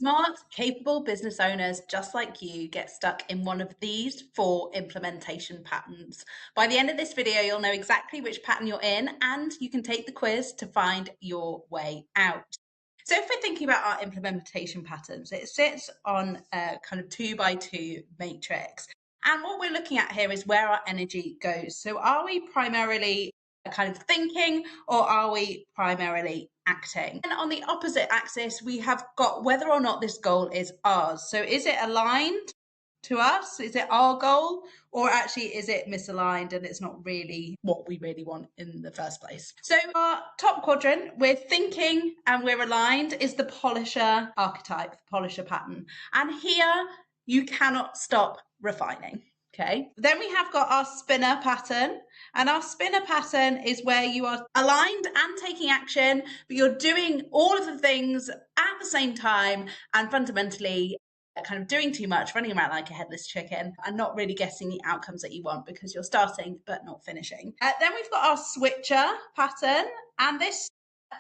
Smart, capable business owners just like you get stuck in one of these 4 implementation patterns. By the end of this video, you'll know exactly which pattern you're in, and you can take the quiz to find your way out. So if we're thinking about our implementation patterns, it sits on a kind of 2x2 matrix. And what we're looking at here is where our energy goes. So are we primarily kind of thinking, or are we primarily acting? And on the opposite axis, we have got whether or not this goal is ours. So is it aligned to us? Is it our goal? Or actually, is it misaligned and it's not really what we really want in the first place? So our top quadrant, we're thinking and we're aligned, is the polisher archetype, polisher pattern. And here, you cannot stop refining. Okay, then we have got our spinner pattern, and our spinner pattern is where you are aligned and taking action, but you're doing all of the things at the same time and fundamentally kind of doing too much, running around like a headless chicken and not really getting the outcomes that you want because you're starting but not finishing. Then we've got our switcher pattern, and this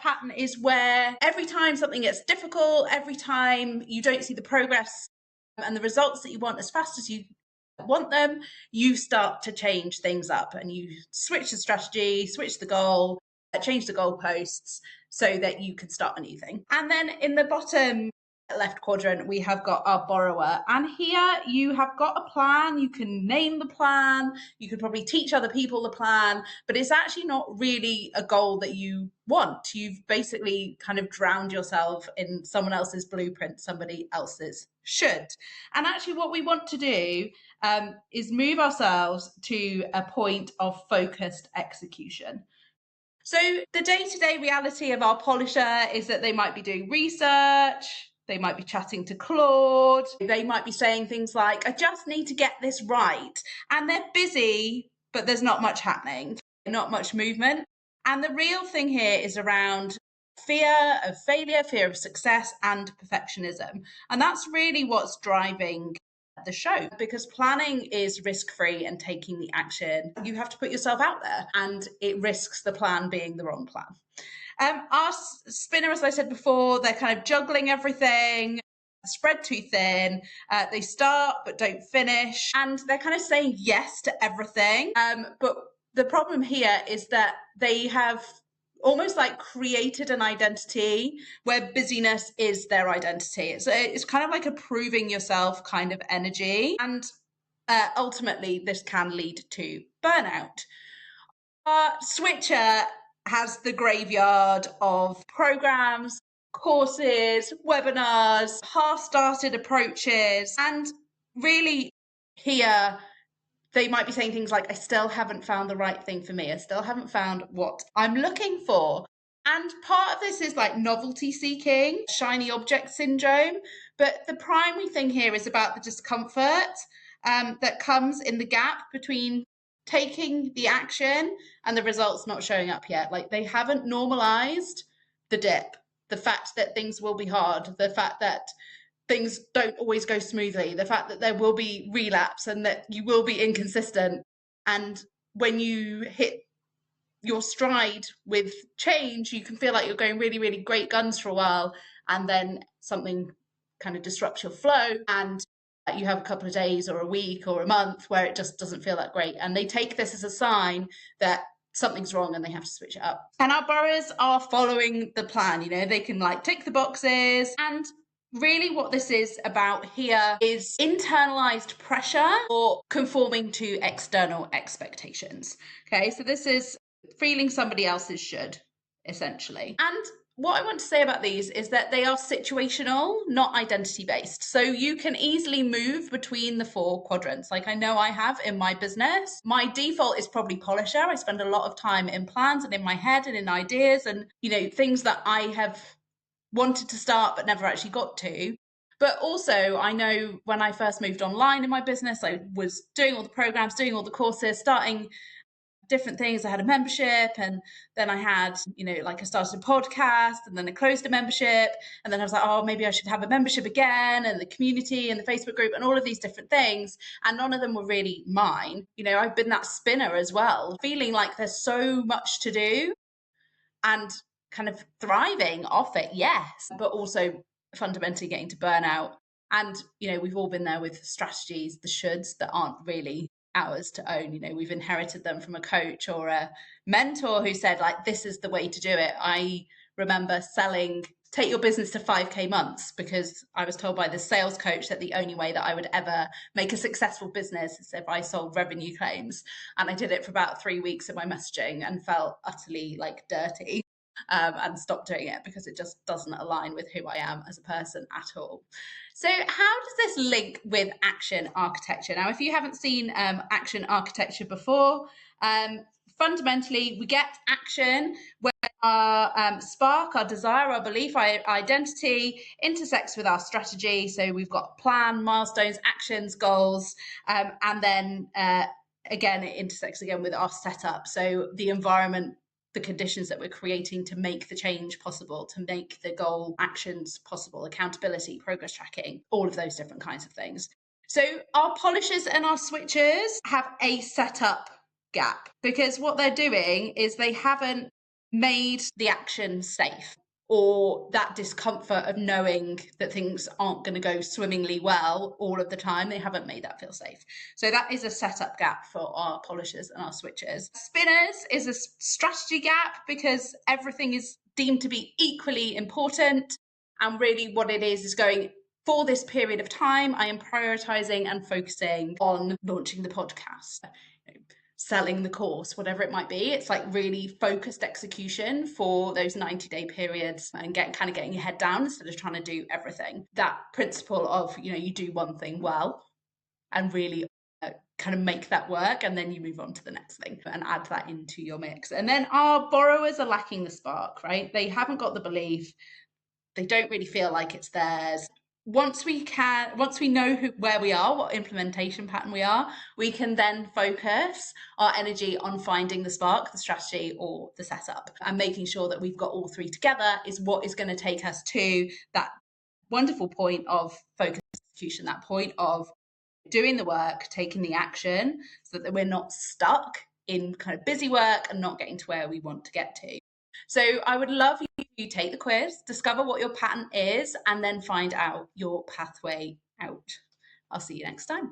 pattern is where every time something gets difficult, every time you don't see the progress and the results that you want as fast as you want them, you start to change things up and you switch the strategy, switch the goal, change the goalposts so that you can start a new thing. And then in the bottom left quadrant, we have got our borrower. And here you have got a plan. You can name the plan. You could probably teach other people the plan, but it's actually not really a goal that you want. You've basically kind of drowned yourself in someone else's blueprint, somebody else's should. And actually what we want to do is move ourselves to a point of focused execution. So the day-to-day reality of our polisher is that they might be doing research, they might be chatting to Claude, they might be saying things like, I just need to get this right. And they're busy, but there's not much happening, not much movement. And the real thing here is around fear of failure, fear of success, and perfectionism. And that's really what's driving the show, because planning is risk-free and taking the action. You have to put yourself out there, and it risks the plan being the wrong plan. Our spinner, as I said before, they're kind of juggling everything, spread too thin. They start but don't finish, and they're kind of saying yes to everything. But the problem here is that they have almost like created an identity where busyness is their identity. It's kind of like a proving yourself kind of energy. And ultimately, this can lead to burnout. Switcher has the graveyard of programs, courses, webinars, half-started approaches, and really here they might be saying things like, I still haven't found the right thing for me. I still haven't found what I'm looking for. And part of this is like novelty seeking, shiny object syndrome. But the primary thing here is about the discomfort that comes in the gap between taking the action and the results not showing up yet. Like they haven't normalized the dip, the fact that things will be hard, the fact that things don't always go smoothly, the fact that there will be relapse and that you will be inconsistent. And when you hit your stride with change, you can feel like you're going really, really great guns for a while, and then something kind of disrupts your flow and you have a couple of days or a week or a month where it just doesn't feel that great. And they take this as a sign that something's wrong and they have to switch it up. And our borrowers are following the plan, you know, they can like tick the boxes. And really what this is about here is internalized pressure or conforming to external expectations. Okay, so this is feeling somebody else's should, essentially. And what I want to say about these is that they are situational, not identity-based. So you can easily move between the 4 quadrants. Like I know I have in my business. My default is probably polisher. I spend a lot of time in plans and in my head and in ideas and, you know, things that I have wanted to start but never actually got to. But also I know when I first moved online in my business, I was doing all the programs, doing all the courses, starting different things. I had a membership, and then I had, you know, like I started a podcast, and then I closed a membership, and then I was like, oh, maybe I should have a membership again, and the community and the Facebook group and all of these different things. And none of them were really mine. You know, I've been that spinner as well, feeling like there's so much to do and kind of thriving off it, yes, but also fundamentally getting to burnout. And, we've all been there with strategies, the shoulds that aren't really ours to own. We've inherited them from a coach or a mentor who said, like, this is the way to do it. I remember selling take your business to 5K months because I was told by the sales coach that the only way that I would ever make a successful business is if I sold revenue claims. And I did it for about 3 weeks in my messaging and felt utterly like dirty. And stopped doing it because it just doesn't align with who I am as a person at all. So how does this link with action architecture? Now, if you haven't seen action architecture before, fundamentally, we get action when our spark, our desire, our belief, our identity intersects with our strategy. So we've got plan, milestones, actions, goals, and then again, it intersects again with our setup. So the environment, the conditions that we're creating to make the change possible, to make the goal actions possible, accountability, progress tracking, all of those different kinds of things. So our polishers and our switchers have a setup gap because what they're doing is they haven't made the action safe, or that discomfort of knowing that things aren't going to go swimmingly well all of the time. They haven't made that feel safe. So that is a setup gap for our polishers and our switchers. Spinners is a strategy gap because everything is deemed to be equally important. And really what it is going, for this period of time, I am prioritizing and focusing on launching the podcast, selling the course, whatever it might be. It's like really focused execution for those 90-day periods and getting your head down instead of trying to do everything. That principle of, you do one thing well and really kind of make that work, and then you move on to the next thing and add that into your mix. And then our borrowers are lacking the spark, right? They haven't got the belief. They don't really feel like it's theirs. Once we know where we are, what implementation pattern we are, we can then focus our energy on finding the spark, the strategy, or the setup, and making sure that we've got all three together is what is going to take us to that wonderful point of focus execution, that point of doing the work, taking the action, so that we're not stuck in kind of busy work and not getting to where we want to get to. So I would love you to take the quiz, discover what your pattern is, and then find out your pathway out. I'll see you next time.